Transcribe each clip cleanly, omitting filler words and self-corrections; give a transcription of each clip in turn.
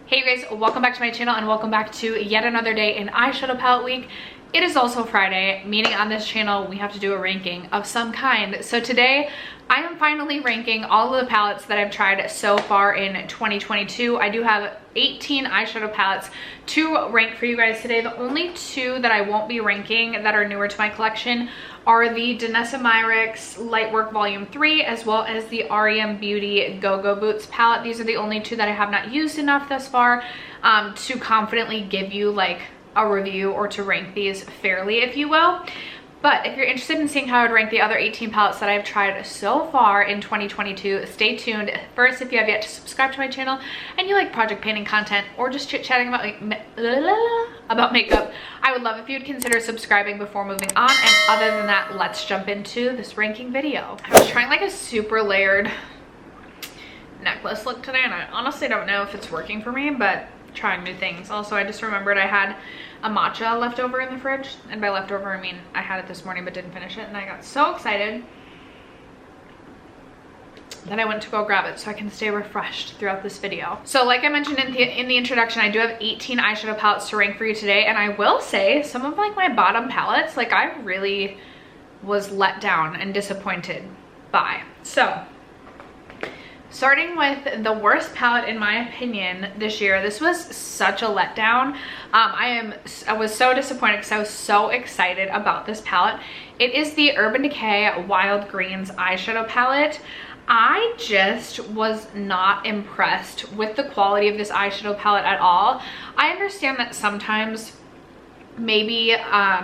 Hey guys, welcome back to my channel and welcome back to yet another day in eyeshadow palette week. It is also Friday, meaning on this channel we have to do a ranking of some kind. So today I am finally ranking all of the palettes that I've tried so far in 2022. I do have 18 eyeshadow palettes to rank for you guys today. The only two that I won't be ranking that are newer to my collection are the Danessa Myricks Lightwork Volume 3 as well as the REM Beauty GoGo Boots palette. These are the only two that I have not used enough thus far to confidently give you like a review or to rank these fairly, if you will. But if you're interested in seeing how I would rank the other 18 palettes that I've tried so far in 2022, stay tuned. First, if you have yet to subscribe to my channel and you like project painting content or just chit-chatting about makeup, I would love if you'd consider subscribing before moving on. And other than that, let's jump into this ranking video. I was trying like a super layered necklace look today and I honestly don't know if it's working for me, but trying new things. Also, I just remembered I had a matcha left over in the fridge, and by leftover I mean I had it this morning but didn't finish it, and I got so excited that I went to go grab it so I can stay refreshed throughout this video. So like I mentioned in the introduction, I do have 18 eyeshadow palettes to rank for you today, and I will say some of like my bottom palettes, like I really was let down and disappointed by. So starting with the worst palette in my opinion this year, this was such a letdown. I was so disappointed because I was so excited about this palette. It is the Urban Decay Wild Greens eyeshadow palette. I just was not impressed with the quality of this eyeshadow palette at all. I understand that sometimes maybe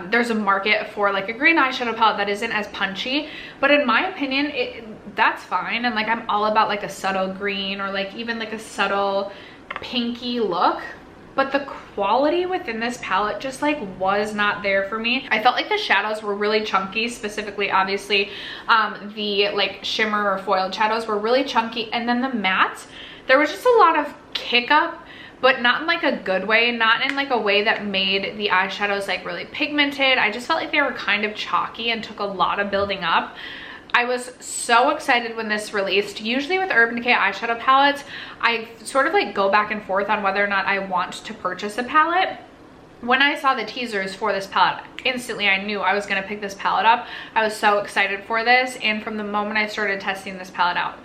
there's a market for like a green eyeshadow palette that isn't as punchy, but in my opinion that's fine, and like I'm all about like a subtle green or like even like a subtle pinky look, but the quality within this palette just like was not there for me. I felt like the shadows were really chunky, specifically obviously the like shimmer or foiled shadows were really chunky, and then the mattes, there was just a lot of kick up, but not in like a good way, not in like a way that made the eyeshadows like really pigmented. I just felt like they were kind of chalky and took a lot of building up. I was so excited when this released. Usually with Urban Decay eyeshadow palettes, I sort of like go back and forth on whether or not I want to purchase a palette. When I saw the teasers for this palette, instantly I knew I was gonna pick this palette up. I was so excited for this, and from the moment I started testing this palette out,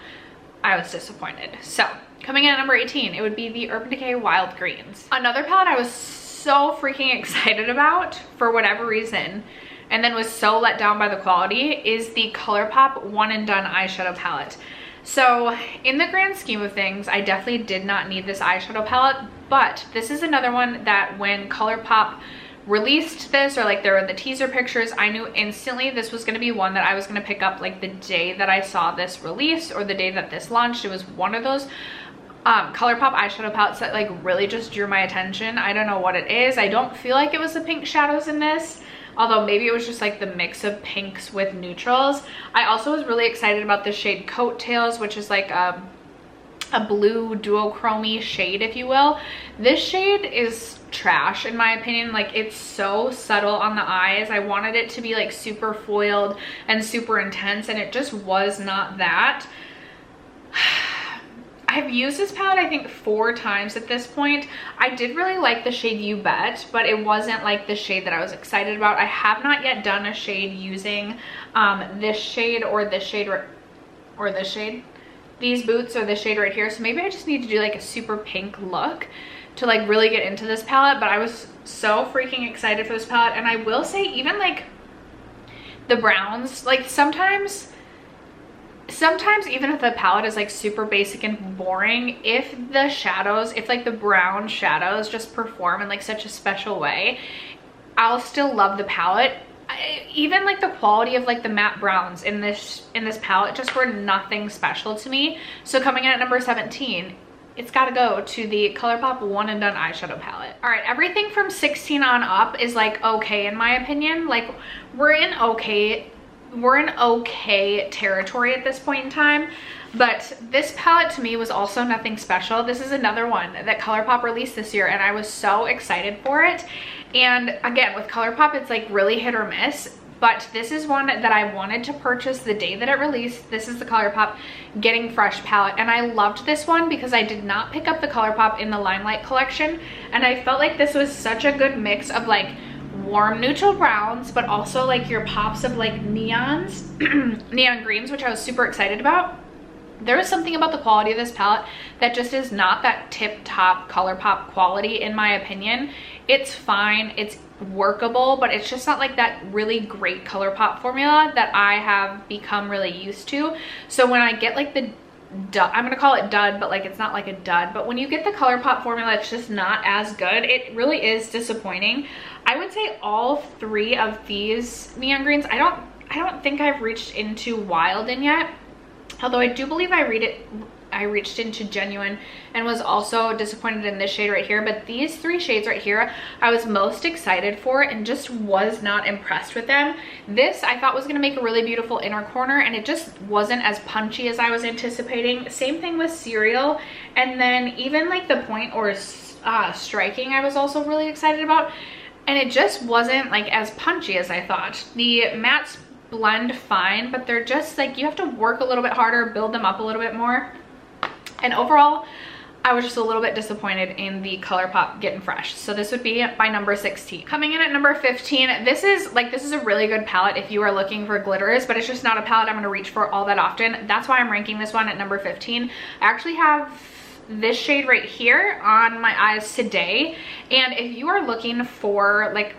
I was disappointed. So coming in at number 18, it would be the Urban Decay Wild Greens. Another palette I was so freaking excited about for whatever reason, and then was so let down by the quality, is the Colourpop Won Done eyeshadow palette. So in the grand scheme of things, I definitely did not need this eyeshadow palette, but this is another one that when Colourpop released this, or like there were the teaser pictures, I knew instantly this was going to be one that I was going to pick up like the day that I saw this release or the day that this launched. It was one of those Colourpop eyeshadow palettes that like really just drew my attention. I don't know what it is. I don't feel like it was the pink shadows in this, although maybe it was just like the mix of pinks with neutrals. I also was really excited about the shade Coattails, which is like a blue duochrome shade, if you will. This shade is trash in my opinion. Like it's so subtle on the eyes. I wanted it to be like super foiled and super intense, and it just was not that. I've used this palette I think 4 times at this point. I did really like the shade You Bet, but it wasn't like the shade that I was excited about. I have not yet done a shade using this shade or this shade or this shade, these boots or this shade right here. So maybe I just need to do like a super pink look to like really get into this palette. But I was so freaking excited for this palette, and I will say even like the browns, like sometimes even if the palette is like super basic and boring, if the shadows, if like the brown shadows just perform in like such a special way, I'll still love the palette. Even like the quality of like the matte browns in this palette just were nothing special to me. So coming in at number 17, it's got to go to the Colourpop Won Done eyeshadow palette. All right, everything from 16 on up is like okay in my opinion. Like we're in okay territory at this point in time, but this palette to me was also nothing special. This is another one that Colourpop released this year, and I was so excited for it. And again, with Colourpop, it's like really hit or miss. but this is one that I wanted to purchase the day that it released. This is the Colourpop Getting Fresh palette, and I loved this one because I did not pick up the Colourpop in the Limelight collection, and I felt like this was such a good mix of like warm neutral browns, but also like your pops of like neons, neon greens, which I was super excited about. There is something about the quality of this palette that just is not that tip-top Colourpop quality in my opinion. It's fine, it's workable, but it's just not like that really great Colourpop formula that I have become really used to. So when I get like the dud, I'm gonna call it dud, but like it's not like a dud, but when you get the Colourpop formula, it's just not as good. It really is disappointing. I would say all three of these neon greens, I don't think I've reached into Wild in yet. Although I do believe I reached into Genuine and was also disappointed in this shade right here. But these three shades right here, I was most excited for and just was not impressed with them. This I thought was going to make a really beautiful inner corner, and it just wasn't as punchy as I was anticipating. Same thing with Cereal. And then even like the Point or Striking, I was also really excited about. And it just wasn't like as punchy as I thought. The mattes blend fine, but they're just like, you have to work a little bit harder, build them up a little bit more. And overall, I was just a little bit disappointed in the Colourpop Getting Fresh. So this would be my number 16. Coming in at number 15, this is a really good palette if you are looking for glitters, but it's just not a palette I'm going to reach for all that often. That's why I'm ranking this one at number 15. I actually have this shade right here on my eyes today, and if you are looking for like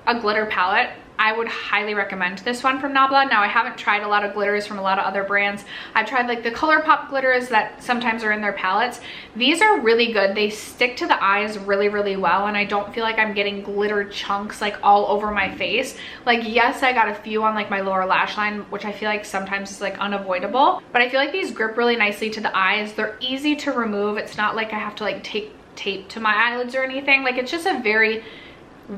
a glitter palette, I would highly recommend this one from Nabla. Now, I haven't tried a lot of glitters from a lot of other brands. I've tried like the Colourpop glitters that sometimes are in their palettes. These are really good. They stick to the eyes really, really well, and I don't feel like I'm getting glitter chunks like all over my face. Like, yes, I got a few on like my lower lash line, which I feel like sometimes is like unavoidable, but I feel like these grip really nicely to the eyes. They're easy to remove. It's not like I have to like take tape to my eyelids or anything. Like, it's just a very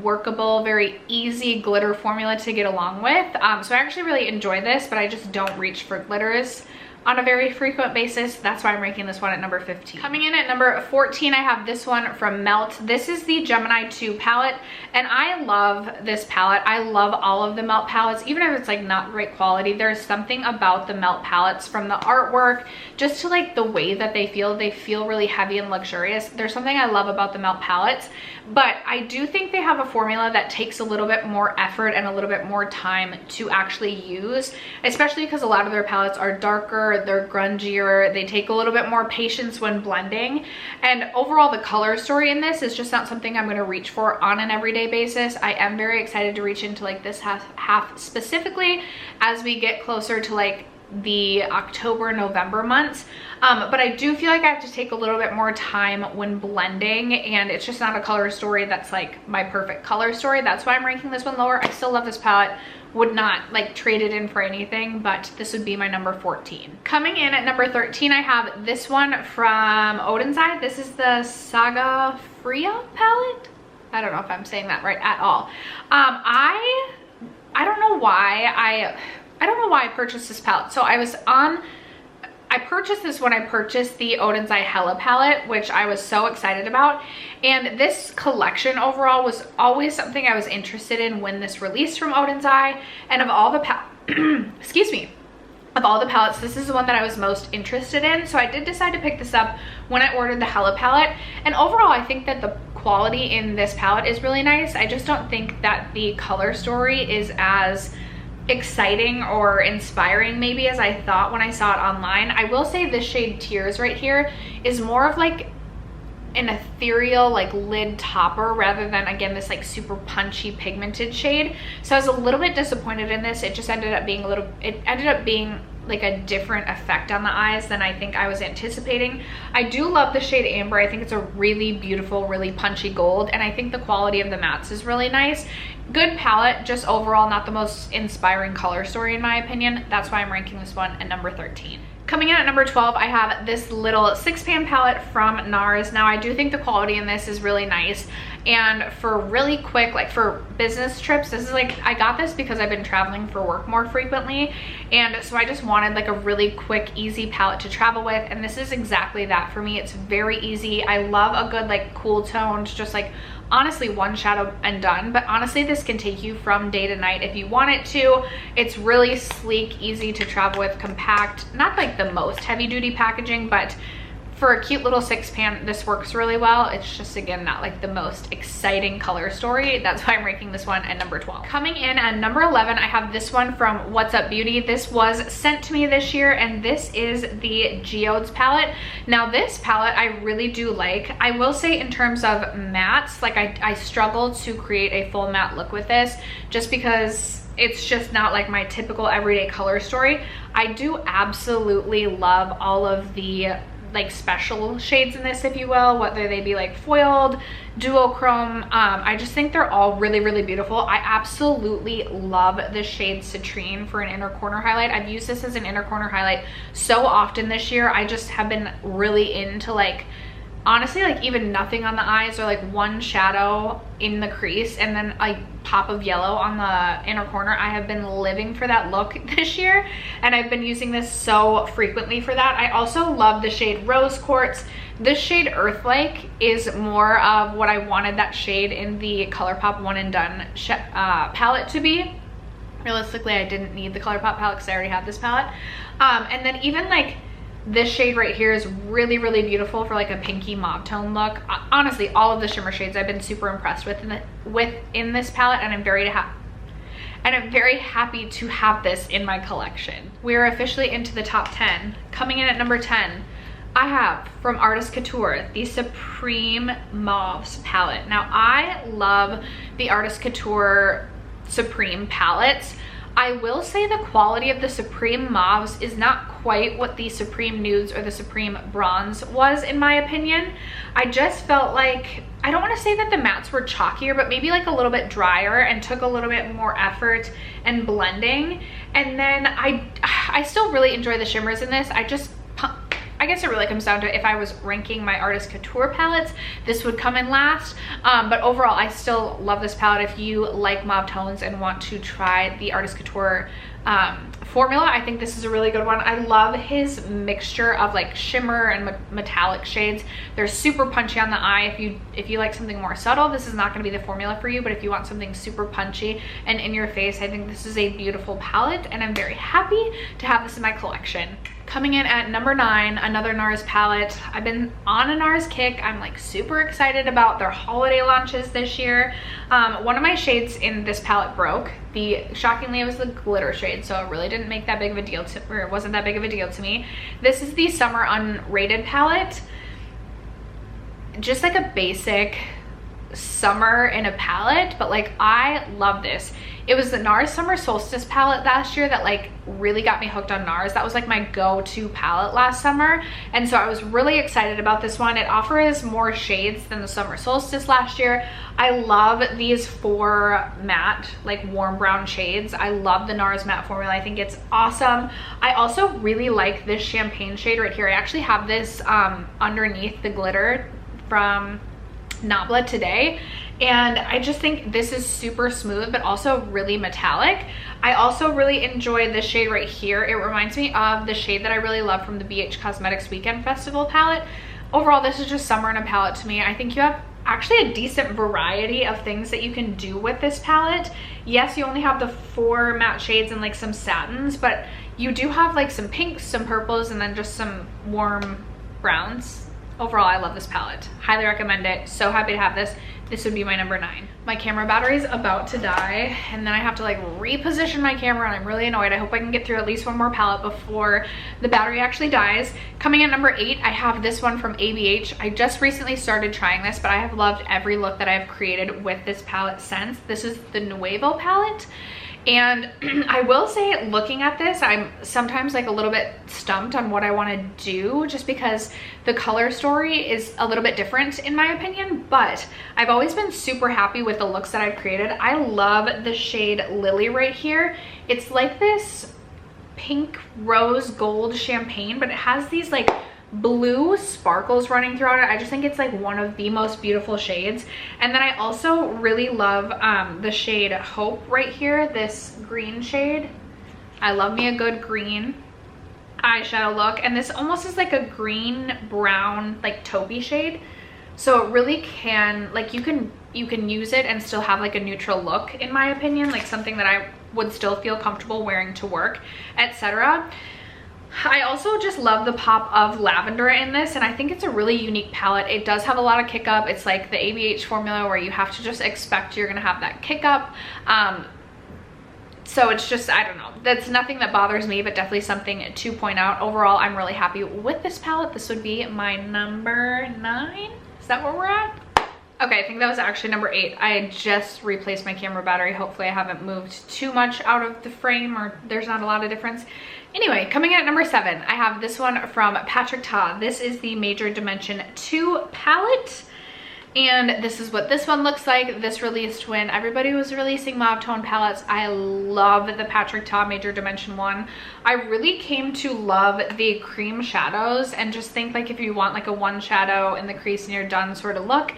workable, very easy glitter formula to get along with. So I actually really enjoy this, but I just don't reach for glitters on a very frequent basis. That's why I'm ranking this one at number 15. Coming in at number 14, I have this one from Melt. This is the Gemini 2 palette, and I love this palette. I love all of the Melt palettes, even if it's like not great quality. There's something about the Melt palettes, from the artwork just to like the way that they feel really heavy and luxurious. There's something I love about the Melt palettes, but I do think they have a formula that takes a little bit more effort and a little bit more time to actually use, especially because a lot of their palettes are darker, they're grungier, they take a little bit more patience when blending. And overall, the color story in this is just not something I'm going to reach for on an everyday basis. I am very excited to reach into like this half specifically as we get closer to like the October, November months. But I do feel like I have to take a little bit more time when blending, and it's just not a color story that's like my perfect color story. That's why I'm ranking this one lower. I still love this palette, would not like trade it in for anything, but this would be my number 14. Coming in at number 13, I have this one from Odenseye. This is the Saga Frea palette. I don't know if I'm saying that right at all. I don't know why I purchased this palette. So I purchased this when I purchased the Odenseye Hella palette, which I was so excited about. And this collection overall was always something I was interested in when this released from Odenseye. And of all the excuse me, of all the palettes, this is the one that I was most interested in. So I did decide to pick this up when I ordered the Hella palette. And overall, I think that the quality in this palette is really nice. I just don't think that the color story is as exciting or inspiring maybe as I thought when I saw it online. I will say this shade Tears right here is more of like an ethereal like lid topper rather than, again, this like super punchy pigmented shade. So I was a little bit disappointed in this. It just ended up being like a different effect on the eyes than I think I was anticipating. I do love the shade Amber. I think it's a really beautiful, really punchy gold, and I think the quality of the mattes is really nice. Good palette, just overall not the most inspiring color story in my opinion. That's why I'm ranking this one at number 13. Coming in at number 12, I have this little 6-pan palette from NARS. Now, I do think the quality in this is really nice. And for really quick, like for business trips, this is like, I got this because I've been traveling for work more frequently. And so I just wanted like a really quick, easy palette to travel with. And this is exactly that for me. It's very easy. I love a good like cool toned, just like honestly one shadow and done, but honestly this can take you from day to night if you want it to. It's really sleek, easy to travel with, compact, not like the most heavy duty packaging, but for a cute little 6-pan, this works really well. It's just, again, not like the most exciting color story. That's why I'm ranking this one at number 12. Coming in at number 11, I have this one from What's Up Beauty. This was sent to me this year, and this is the Geodes palette. Now this palette I really do like. I will say in terms of mattes, like I struggled to create a full matte look with this just because it's just not like my typical everyday color story. I do absolutely love all of the like special shades in this, if you will, whether they be like foiled, duochrome. I just think they're all really, really beautiful. I absolutely love the shade Citrine for an inner corner highlight. I've used this as an inner corner highlight so often this year. I just have been really into like, honestly, like even nothing on the eyes or like one shadow in the crease and then a pop of yellow on the inner corner. I have been living for that look this year, and I've been using this so frequently for that. I also love the shade Rose Quartz. This shade Earthlike is more of what I wanted that shade in the Colourpop Won Done palette to be. Realistically, I didn't need the Colourpop palette because I already have this palette. And then even like this shade right here is really, really beautiful for like a pinky mauve tone look. Honestly, all of the shimmer shades I've been super impressed with in this palette, and I'm very happy to have this in my collection. We are officially into the top 10. Coming in at number 10, I have from Artist Couture the Supreme Mauves palette. Now I love the Artist Couture Supreme palettes. I will say the quality of the Supreme Mauves is not quite what the Supreme Nudes or the Supreme Bronze was, in my opinion. I just felt like, I don't want to say that the mattes were chalkier, but maybe like a little bit drier and took a little bit more effort and blending. And then I still really enjoy the shimmers in this. I guess it really comes down to if I was ranking my Artist Couture palettes, this would come in last. But overall, I still love this palette. If you like mauve tones and want to try the Artist Couture formula, I think this is a really good one. I love his mixture of like shimmer and metallic shades. They're super punchy on the eye. If you like something more subtle, this is not going to be the formula for you, but if you want something super punchy and in your face, I think this is a beautiful palette, and I'm very happy to have this in my collection. Coming in at number 9, another NARS palette. I've been on a NARS kick. I'm like super excited about their holiday launches this year. One of my shades in this palette broke. Shockingly, it was the glitter shade, so it really didn't make that big of a deal or it wasn't that big of a deal to me. This is the Summer Unrated palette. Just like a basic summer in a palette, but like I love this. It was the NARS Summer Solstice palette last year that like really got me hooked on NARS. That was like my go-to palette last summer, and so I was really excited about this one. It offers more shades than the Summer Solstice last year. I love these 4 matte like warm brown shades. I love the NARS matte formula. I think it's awesome. I also really like this champagne shade right here. I actually have this underneath the glitter from Nabla today, and I just think this is super smooth but also really metallic. I also really enjoy this shade right here. It reminds me of the shade that I really love from the BH Cosmetics Weekend Festival palette. Overall, this is just summer in a palette to me. I think you have actually a decent variety of things that you can do with this palette. Yes, you only have the 4 matte shades and like some satins, but you do have like some pinks, some purples, and then just some warm browns. Overall, I love this palette. Highly recommend it. So happy to have this. This would be my number 9. My camera battery is about to die, and then I have to like reposition my camera, and I'm really annoyed. I hope I can get through at least one more palette before the battery actually dies. Coming in number 8, I have this one from ABH. I just recently started trying this, but I have loved every look that I've created with this palette since. This is the Nuevo palette. And I will say, looking at this, I'm sometimes like a little bit stumped on what I want to do, just because the color story is a little bit different in my opinion, but I've always been super happy with the looks that I've created. I love the shade Lily right here. It's like this pink rose gold champagne, but it has these like blue sparkles running throughout it. I just think it's like one of the most beautiful shades. And then I also really love the shade Hope right here, this green shade. I love me a good green eyeshadow look, and this almost is like a green brown like taupey shade, So it really can, like, you can use it and still have like a neutral look, in my opinion, like something that I would still feel comfortable wearing to work, etc. I also just love the pop of lavender in this, and I think it's a really unique palette. It does have a lot of kick up. It's like the ABH formula where you have to just expect you're gonna have that kick up. So it's just, I don't know, that's nothing that bothers me, but definitely something to point out. Overall, I'm really happy with this palette. This would be my number 9. Is that where we're at? Okay, I think that was actually number 8. I just replaced my camera battery. Hopefully I haven't moved too much out of the frame, or there's not a lot of difference. Anyway, coming in at number 7, I have this one from Patrick Ta. This is the Major Dimension 2 palette. And this is what this one looks like. This released when everybody was releasing mauve tone palettes. I love the Patrick Ta Major Dimension 1. I really came to love the cream shadows, and just think like if you want like a one shadow in the crease and you're done sort of look,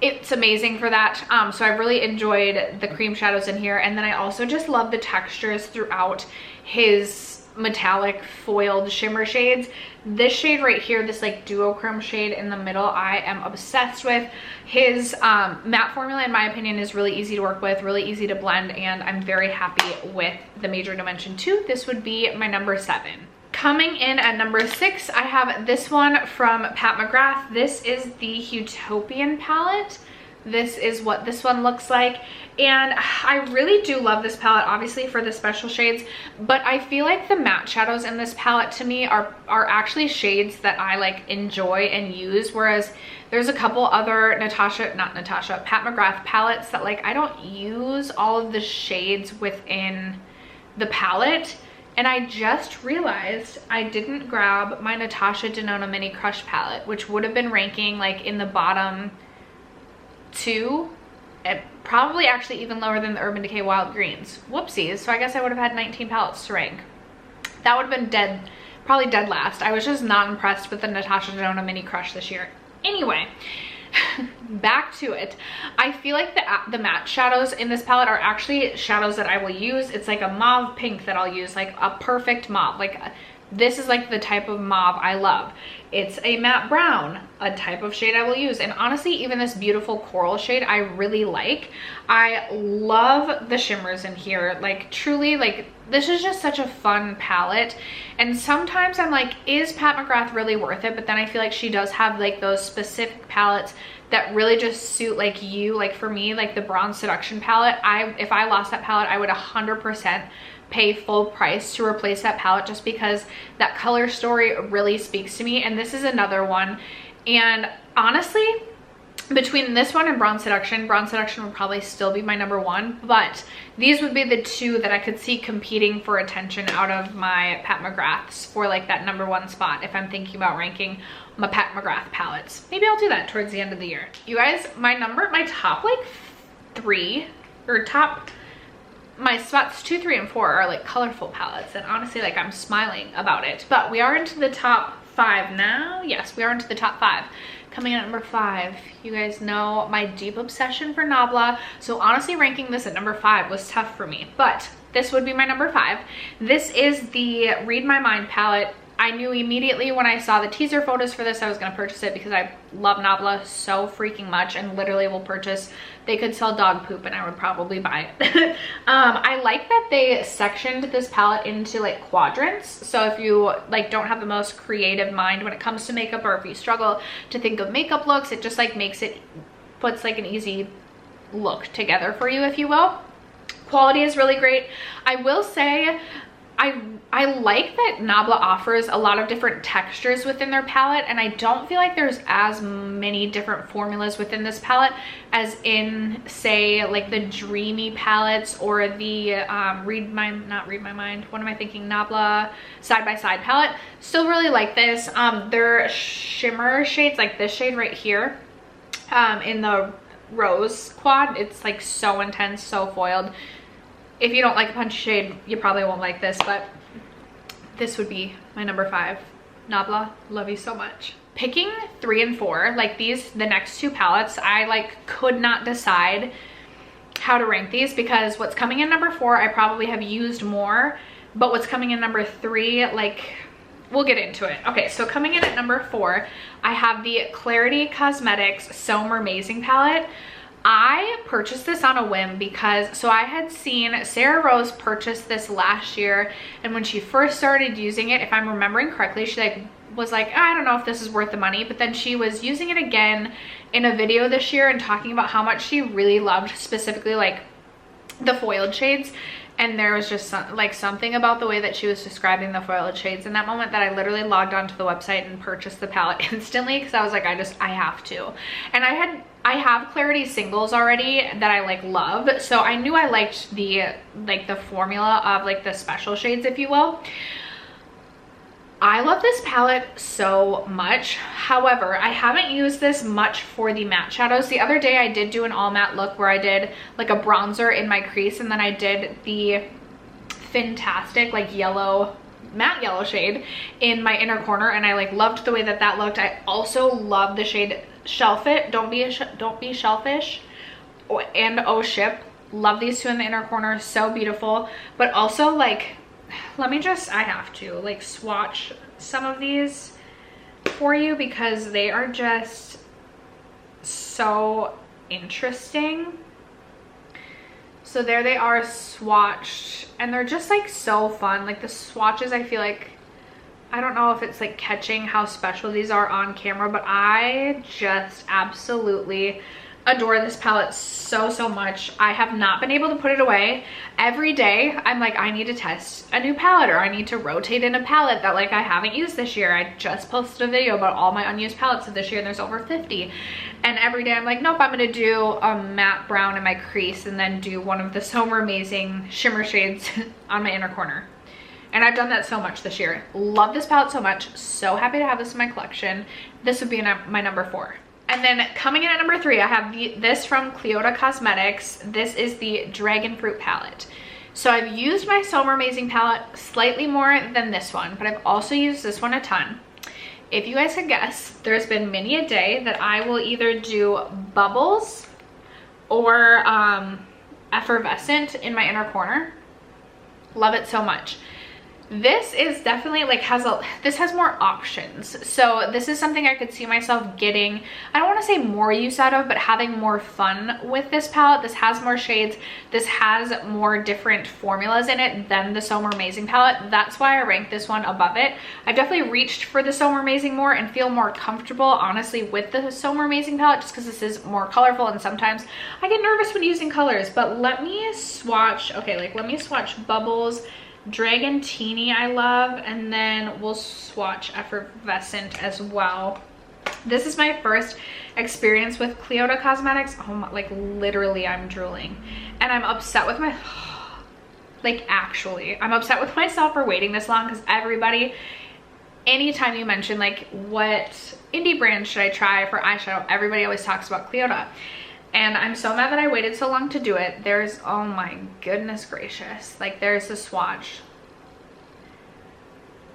it's amazing for that. So I really enjoyed the cream shadows in here. And then I also just love the textures throughout his metallic foiled shimmer shades. This shade right here, this like duochrome shade in the middle, I am obsessed with. His matte formula, in my opinion, is really easy to work with, really easy to blend, and I'm very happy with the Major Dimension 2. This would be my number 7. Coming in at number 6, I have this one from Pat McGrath. This is the Utopian palette. This is what this one looks like, and I really do love this palette, obviously for the special shades, but I feel like the matte shadows in this palette to me are actually shades that I like enjoy and use, whereas there's a couple other Pat McGrath palettes that like I don't use all of the shades within the palette. And I just realized I didn't grab my Natasha Denona Mini Crush palette, which would have been ranking like in the bottom 2, and probably actually even lower than the Urban Decay Wild Greens. Whoopsies. So I guess I would have had 19 palettes to rank. That would have been dead, probably dead last. I was just not impressed with the Natasha Denona Mini Crush this year. Anyway, back to it. I feel like the matte shadows in this palette are actually shadows that I will use. It's like a mauve pink that I'll use, like a perfect mauve. Like this is like the type of mauve I love. It's a matte brown, a type of shade I will use. And honestly, even this beautiful coral shade I really like. I love the shimmers in here. Like truly, like this is just such a fun palette. And sometimes I'm like, is Pat McGrath really worth it? But then I feel like she does have like those specific palettes that really just suit like you. Like for me, like the Bronze Seduction palette, if I lost that palette, I would 100% pay full price to replace that palette, just because that color story really speaks to me. And this is another one, and honestly, between this one and Bronze Seduction would probably still be my number 1, but these would be the 2 that I could see competing for attention out of my Pat McGraths for like that number 1 spot if I'm thinking about ranking my Pat McGrath palettes. Maybe I'll do that towards the end of the year. You guys, my top like 3, or my spots 2, 3, and 4 are like colorful palettes, and honestly, like I'm smiling about it. But we are into the top 5 now. Yes, we are into the top 5. Coming in at number 5, you guys know my deep obsession for Nabla. So honestly, ranking this at number 5 was tough for me, but this would be my number 5. This is the Read My Mind palette. I knew immediately when I saw the teaser photos for this I was going to purchase it, because I love Nabla so freaking much, and literally will purchase, they could sell dog poop and I would probably buy it. I like that they sectioned this palette into like quadrants, so if you like don't have the most creative mind when it comes to makeup, or if you struggle to think of makeup looks, it just like puts like an easy look together for you, if you will. Quality is really great. I will say I like that Nabla offers a lot of different textures within their palette, and I don't feel like there's as many different formulas within this palette as in, say, like the Dreamy palettes or the Nabla Side by Side palette. Still really like this. Their shimmer shades, like this shade right here, in the Rose quad, it's like so intense, so foiled. If you don't like a punchy shade, you probably won't like this, but this would be my number 5. Nabla, love you so much. Picking 3 and 4, like these, the next 2 palettes, I like could not decide how to rank these, because what's coming in number 4, I probably have used more, but what's coming in number 3, like we'll get into it. Okay, so coming in at number 4, I have the Klarity So Mermaizing palette. I purchased this on a whim because, so I had seen Sarah Rose purchase this last year, and when she first started using it, if I'm remembering correctly, she was like, I don't know if this is worth the money, but then she was using it again in a video this year and talking about how much she really loved specifically like the foiled shades. And there was just something about the way that she was describing the foiled shades in that moment that I literally logged onto the website and purchased the palette instantly, because I was like, I have to. And I have Klarity singles already that I like love, so I knew I liked the formula of like the special shades, if you will. I love this palette so much. However, I haven't used this much for the matte shadows. The other day I did do an all matte look where I did like a bronzer in my crease, and then I did the fantastic like yellow, matte yellow shade in my inner corner, and I like loved the way that that looked. I also love the shade Shellfish, Don't Be Shellfish, and Oh Ship. Love these two in the inner corner, so beautiful. But also like, let me just, I have to like swatch some of these for you because they are just so interesting. So there they are swatched, and they're just like so fun. Like the swatches, I feel like, I don't know if it's like catching how special these are on camera, but I just absolutely adore this palette so much. I have not been able to put it away. Every day I'm like, I need to test a new palette, or I need to rotate in a palette that like I haven't used this year. I just posted a video about all my unused palettes of this year, and there's over 50. And every day I'm like, nope, I'm gonna do a matte brown in my crease and then do one of the So Mermaizing shimmer shades on my inner corner. And I've done that so much this year. Love this palette so much. So happy to have this in my collection. This would be my number 4. And then coming in at number 3, I have this from Cleona Cosmetics. This is the Dragon Fruit palette. So I've used my So Mermaizing palette slightly more than this one, but I've also used this one a ton. If you guys could guess, there's been many a day that I will either do bubbles or effervescent in my inner corner. Love it so much. This is definitely like this has more options. So this is something I could see myself getting, I don't want to say more use out of, but having more fun with this palette. This has more shades. This has more different formulas in it than the So Mermaizing palette. That's why I rank this one above it. I've definitely reached for the So Mermaizing more and feel more comfortable, honestly, with the So Mermaizing palette, just because this is more colorful, and sometimes I get nervous when using colors. But let me swatch, okay, like let me swatch Bubbles, Dragon Teeny I love, and then we'll swatch Effervescent as well. This is my first experience with Cleona Cosmetics. Oh my, like literally I'm drooling, and I'm upset with my, like actually I'm upset with myself for waiting this long, because everybody, anytime you mention like what indie brand should I try for eyeshadow, everybody always talks about Cleona. And I'm so mad that I waited so long to do it. There's, oh my goodness gracious. Like there's the swatch.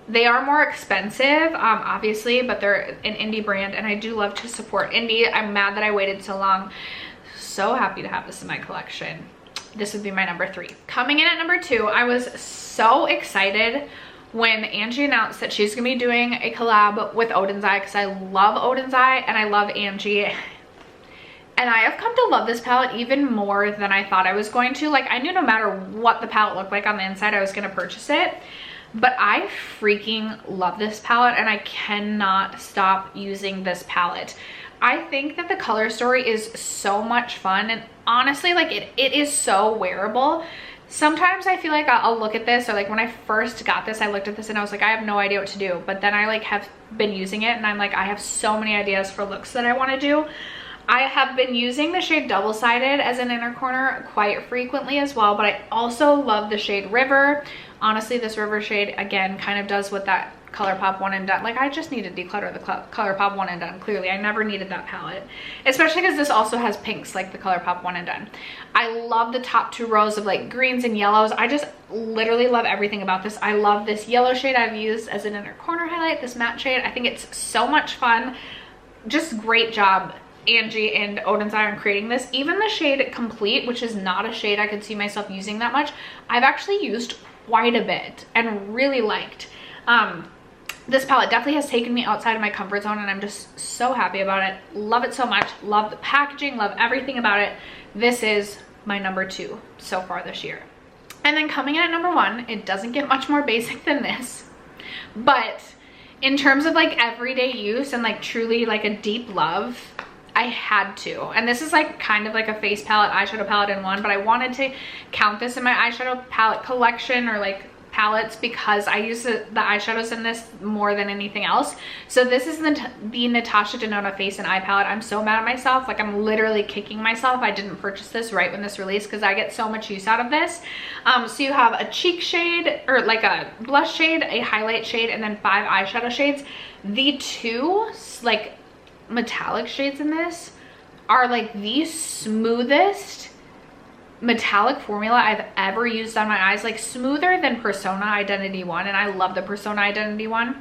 They are more expensive, obviously, but they're an indie brand, and I do love to support indie. I'm mad that I waited so long. So happy to have this in my collection. This would be my number 3. Coming in at number 2, I was so excited when Angie announced that she's gonna be doing a collab with Odenseye, because I love Odenseye and I love Angie. And I have come to love this palette even more than I thought I was going to. Like I knew no matter what the palette looked like on the inside, I was gonna purchase it. But I freaking love this palette, and I cannot stop using this palette. I think that the color story is so much fun, and honestly, like it is so wearable. Sometimes I feel like I'll look at this, or like when I first got this, I looked at this and I was like, I have no idea what to do. But then I like have been using it, and I'm like, I have so many ideas for looks that I want to do. I have been using the shade Double Sided as an inner corner quite frequently as well, but I also love the shade River. Honestly, this River shade, again, kind of does what that Colourpop Won Done. Like, I just need to declutter the Colourpop Won Done, clearly. I never needed that palette, especially because this also has pinks like the Colourpop Won Done. I love the top 2 rows of like greens and yellows. I just literally love everything about this. I love this yellow shade I've used as an inner corner highlight, this matte shade. I think it's so much fun. Just great job, Angie and Odenseye, on creating this. Even the shade Complete, which is not a shade I could see myself using that much, I've actually used quite a bit and really liked. this palette definitely has taken me outside of my comfort zone, and I'm just so happy about it. Love it so much. Love the packaging, love everything about it. This is my number 2 so far this year. And then coming in at number 1, it doesn't get much more basic than this, but in terms of like everyday use and like truly like a deep love, I had to. And this is like kind of like a face palette, eyeshadow palette in one, but I wanted to count this in my eyeshadow palette collection, or like palettes, because I use the eyeshadows in this more than anything else. So this is the Natasha Denona Face and Eye Palette. I'm so mad at myself. Like, I'm literally kicking myself. I didn't purchase this right when this released because I get so much use out of this. So you have a cheek shade, or like a blush shade, a highlight shade, and then 5 eyeshadow shades. The 2 like metallic shades in this are like the smoothest metallic formula I've ever used on my eyes, like smoother than Persona Identity 1, and I love the Persona Identity 1.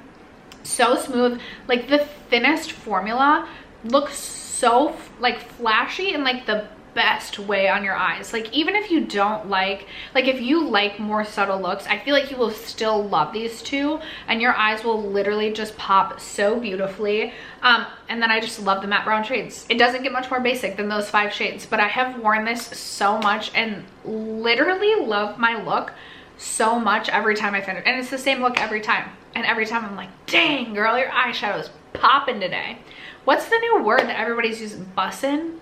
So smooth, like the thinnest formula looks so like flashy in like the best way on your eyes. Like, even if you don't like if you like more subtle looks, I feel like you will still love these 2, and your eyes will literally just pop so beautifully. And then I just love the matte brown shades. It doesn't get much more basic than those 5 shades, but I have worn this so much and literally love my look so much every time I finish, and it's the same look every time, and every time I'm like, dang girl, your eyeshadow is popping today. What's the new word that everybody's using? Bussin'?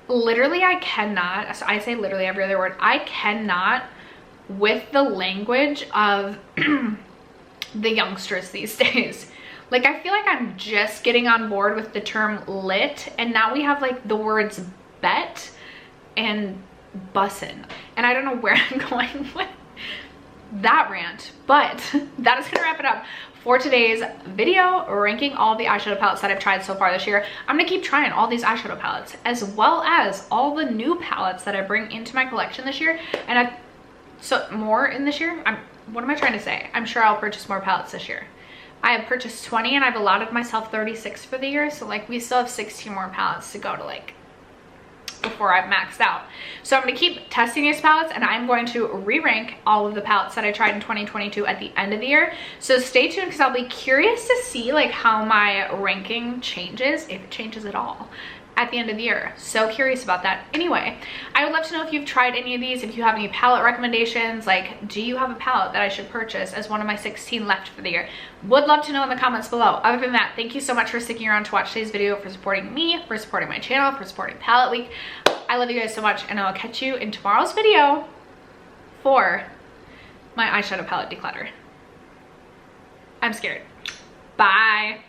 Literally, I cannot, so I say literally every other word, I cannot with the language of the youngsters these days. Like, I feel like I'm just getting on board with the term lit, and now we have like the words bet and bussin', and I don't know where I'm going with that rant, but that is gonna wrap it up for today's video, ranking all the eyeshadow palettes that I've tried so far this year. I'm gonna keep trying all these eyeshadow palettes, as well as all the new palettes that I bring into my collection this year, and so more in this year. What am I trying to say? I'm sure I'll purchase more palettes this year. I have purchased 20 and I've allotted myself 36 for the year, so like we still have 16 more palettes to go to like before I've maxed out. So I'm going to keep testing these palettes, and I'm going to re-rank all of the palettes that I tried in 2022 at the end of the year. So stay tuned, because I'll be curious to see like how my ranking changes, if it changes at all, at the end of the year. So curious about that. Anyway, I would love to know if you've tried any of these, if you have any palette recommendations. Like, do you have a palette that I should purchase as one of my 16 left for the year? Would love to know in the comments below. Other than that, thank you so much for sticking around to watch today's video, for supporting me, for supporting my channel, for supporting Palette Week. I love you guys so much, and I'll catch you in tomorrow's video for my eyeshadow palette declutter. I'm scared. Bye.